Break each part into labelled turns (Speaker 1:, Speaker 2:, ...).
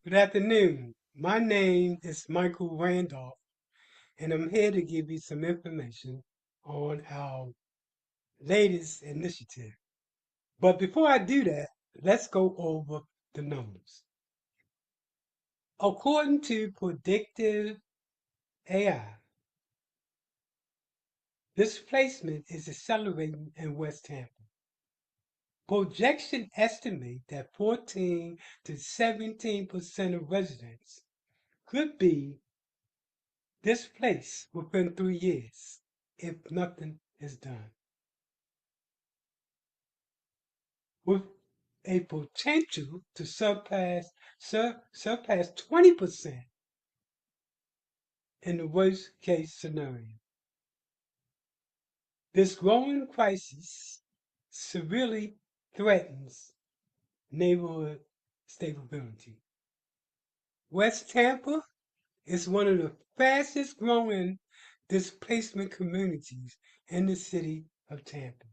Speaker 1: Good afternoon. My name is Michael Randolph, and I'm here to give you some information on our latest initiative. But before I do that, let's go over the numbers. According to predictive AI, displacement is accelerating in West Tampa. Projection estimate that 14 to 17% of residents could be displaced within 3 years if nothing is done, with a potential to surpass 20% in the worst case scenario. This growing crisis severely threatens neighborhood stability. West Tampa is one of the fastest growing displacement communities in the city of Tampa.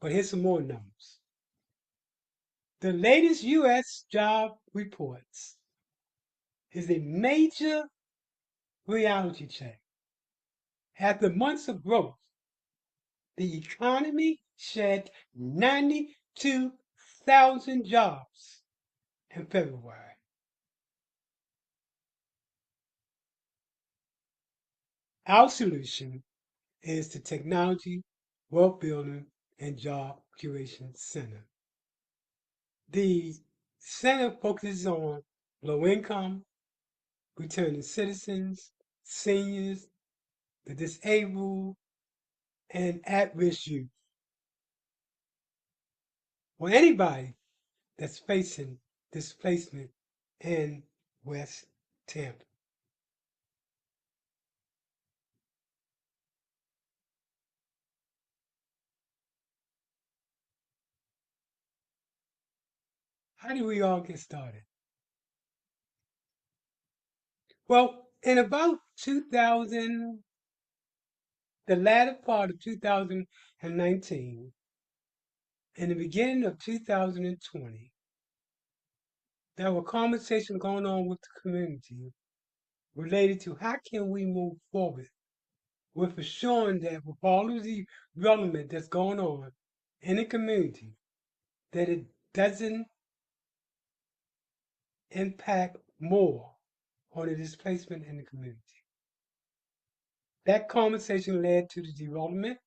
Speaker 1: But here's some more numbers. The latest U.S. job reports is a major reality check. After months of growth, the economy shed 92,000 jobs in February. Our solution is the Technology, Wealth Building, and Job Curation Center. The center focuses on low income, returning citizens, seniors, the disabled, and at risk youth. Or anybody that's facing displacement in West Tampa. How do we all get started? Well, in about 2000, the latter part of 2019, and the beginning of 2020, there were conversations going on with the community related to how can we move forward with assuring that with all of the development that's going on in the community, that it doesn't impact more on the displacement in the community. That conversation led to the development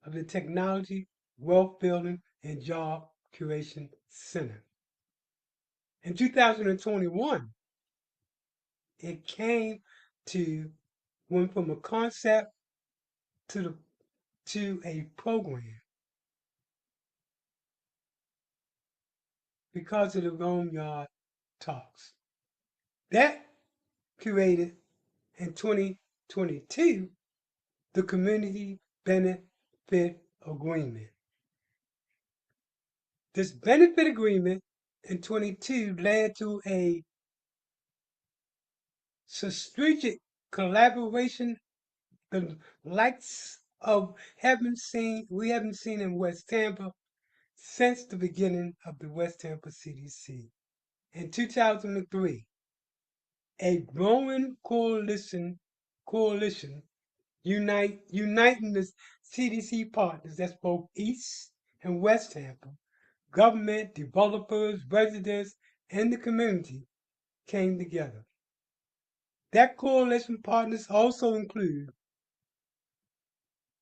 Speaker 1: of the Technology, Wealth Building, and Job Curation Center. In 2021, it came to went from a concept to a program because of the Rome Yard talks. That created in 2022 the Community Benefit Agreement. This benefit agreement in 22 led to a strategic collaboration the likes of we haven't seen in West Tampa since the beginning of the West Tampa CDC. In 2003, a growing coalition uniting the CDC partners, that's both East and West Tampa, government, developers, residents, and the community came together. That coalition partners also include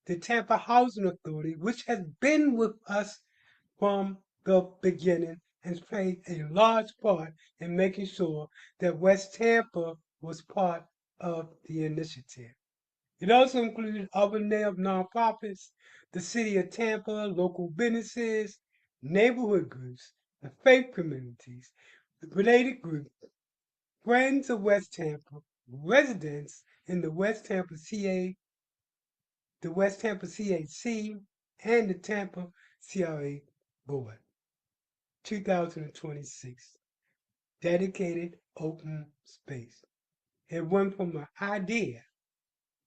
Speaker 1: the Tampa Housing Authority, which has been with us from the beginning and played a large part in making sure that West Tampa was part of the initiative. It also included other nonprofits, the city of Tampa, local businesses, neighborhood groups, the faith communities, the related groups, friends of West Tampa, residents in the West Tampa CA, the West Tampa CAC, and the Tampa CRA Board. 2026, dedicated open space. It went from an idea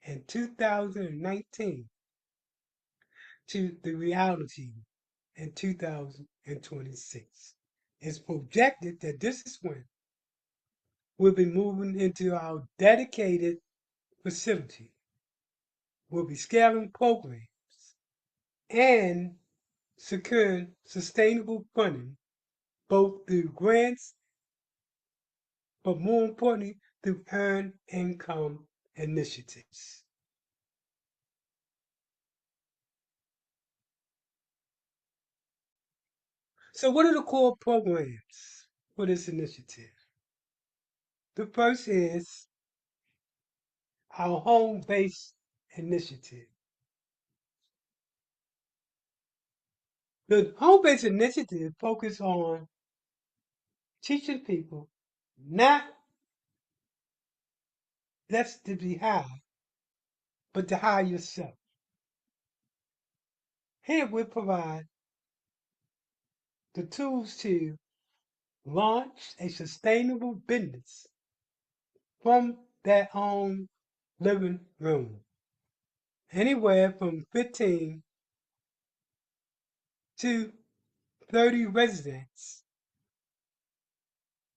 Speaker 1: in 2019 to the reality in 2026. It's projected that this is when we'll be moving into our dedicated facility. We'll be scaling programs and securing sustainable funding, both through grants, but more importantly, through earned income initiatives. So, what are the core programs for this initiative? The first is our home based initiative. The home based initiative focuses on teaching people not just to be high, but to hire yourself. Here we provide the tools to launch a sustainable business from their own living room. Anywhere from 15 to 30 residents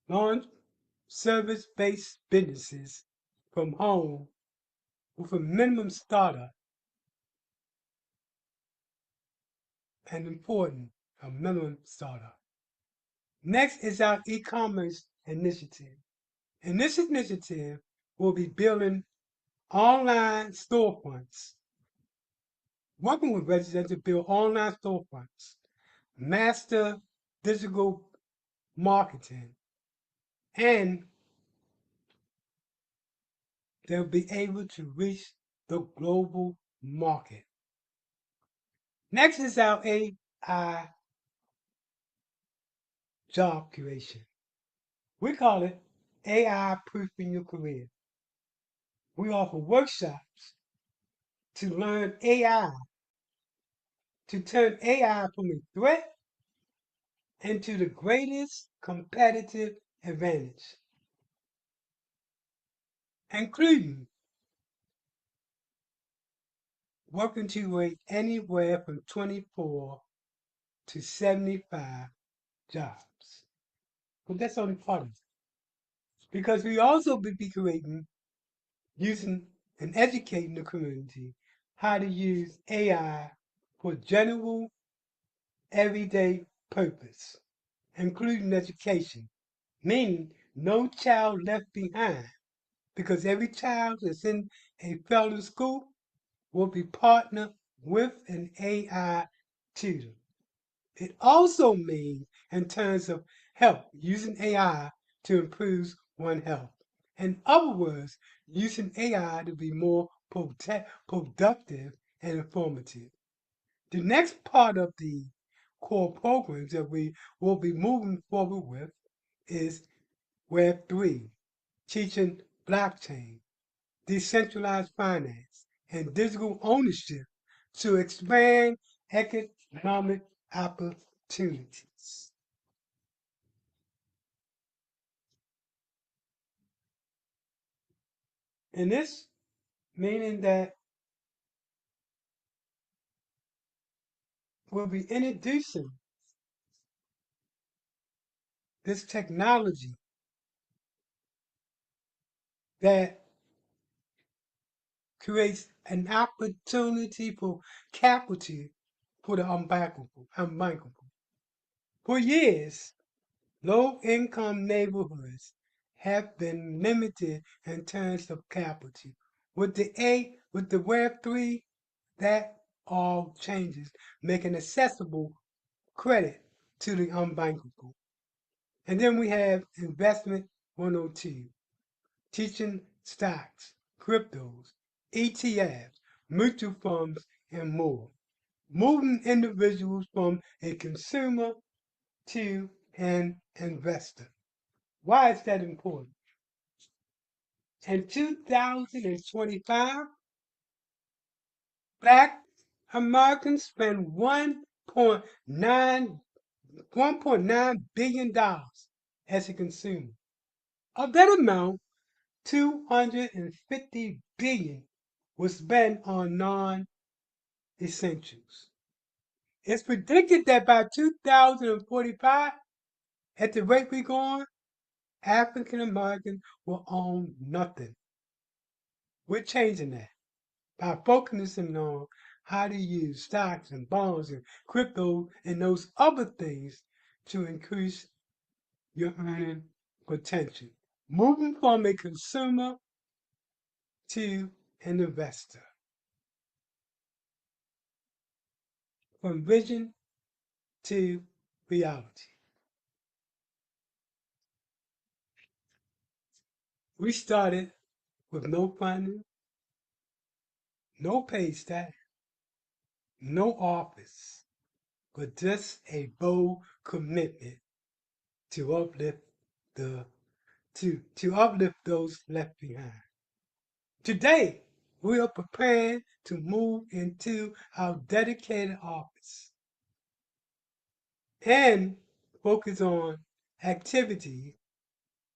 Speaker 1: launch service-based businesses from home with a minimum startup and important, a minimum startup. Next is our e-commerce initiative. In this initiative, we'll be building online storefronts, working with residents to build online storefronts, master digital marketing, and they'll be able to reach the global market. Next is our AI job creation. We call it AI Proofing Your Career. We offer workshops to learn AI, to turn AI from a threat into the greatest competitive advantage, including working to rate anywhere from 24 to 75 jobs. But that's only part of it. Because we also be creating, using, and educating the community how to use AI for general, everyday purpose, including education, meaning no child left behind, because every child that's in a federal school will be partnered with an AI tutor. It also means, in terms of health, using AI to improve one's health. In other words, using AI to be more productive and informative. The next part of the core programs that we will be moving forward with is Web3, teaching blockchain, decentralized finance, and digital ownership to expand economic opportunities. And this meaning that we'll be introducing this technology that creates an opportunity for capital for the unbankable. For years, low-income neighborhoods have been limited in terms of capital. With the Web3, that all changes, making accessible credit to the unbankable. And then we have Investment 102, teaching stocks, cryptos, ETFs, mutual funds, and more. Moving individuals from a consumer to an investor. Why is that important? In 2025, Black Americans spent $1.9 billion as a consumer. Of that amount, 250 billion was spent on non-essentials. It's predicted that by 2045, At the rate we're going, African Americans will own nothing. We're changing that by focusing on how to use stocks and bonds and crypto and those other things to increase your earning potential. Moving from a consumer to an investor. From vision to reality. We started with no funding, no paid staff, no office, but just a bold commitment to uplift the to uplift those left behind. Today, we are preparing to move into our dedicated office and focus on activities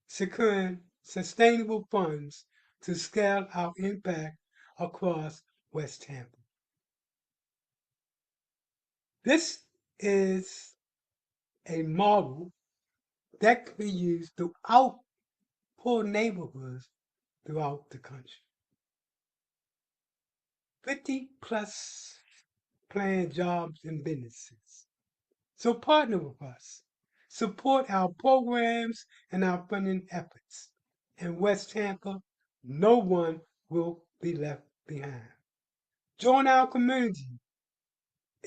Speaker 1: securing sustainable funds to scale our impact across West Tampa. This is a model that can be used throughout poor neighborhoods throughout the country. 50 plus planned jobs and businesses. So partner with us. Support our programs and our funding efforts. In West Tampa, no one will be left behind. Join our community,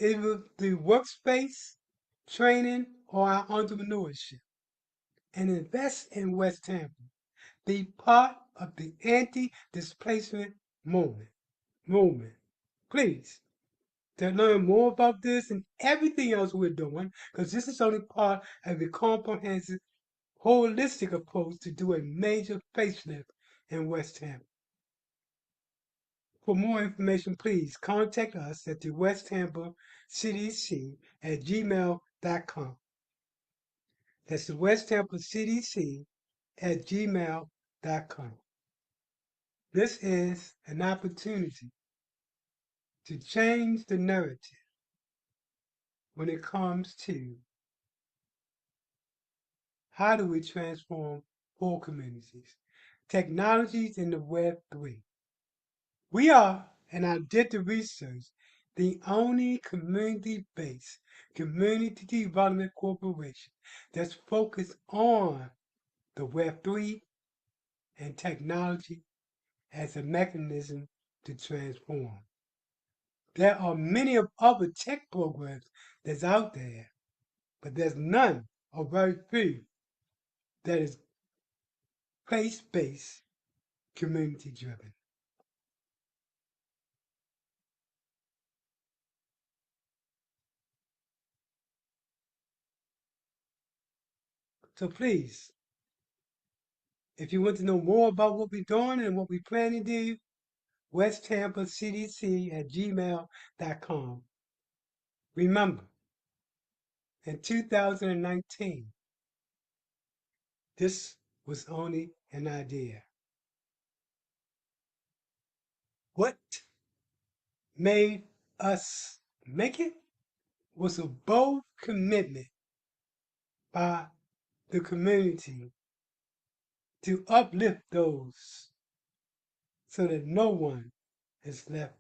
Speaker 1: either through workspace, training, or our entrepreneurship, and invest in West Tampa. Be part of the anti-displacement movement. Please, to learn more about this and everything else we're doing, because this is only part of a comprehensive, holistic approach to do a major facelift in West Tampa. For more information, please contact us at the West Tampa CDC at gmail.com. That's the West Tampa CDC at gmail.com. This is an opportunity to change the narrative when it comes to how do we transform poor communities. Technologies in the Web 3. We are, and I did the research, the only community-based community development corporation that's focused on the Web 3 and technology as a mechanism to transform. There are many of other tech programs that's out there, but there's none or very few that is place-based, community-driven. So please, if you want to know more about what we're doing and what we plan to do, West Tampa CDC at gmail.com. Remember, in 2019, this was only an idea. What made us make it was a bold commitment by the community to uplift those so that no one is left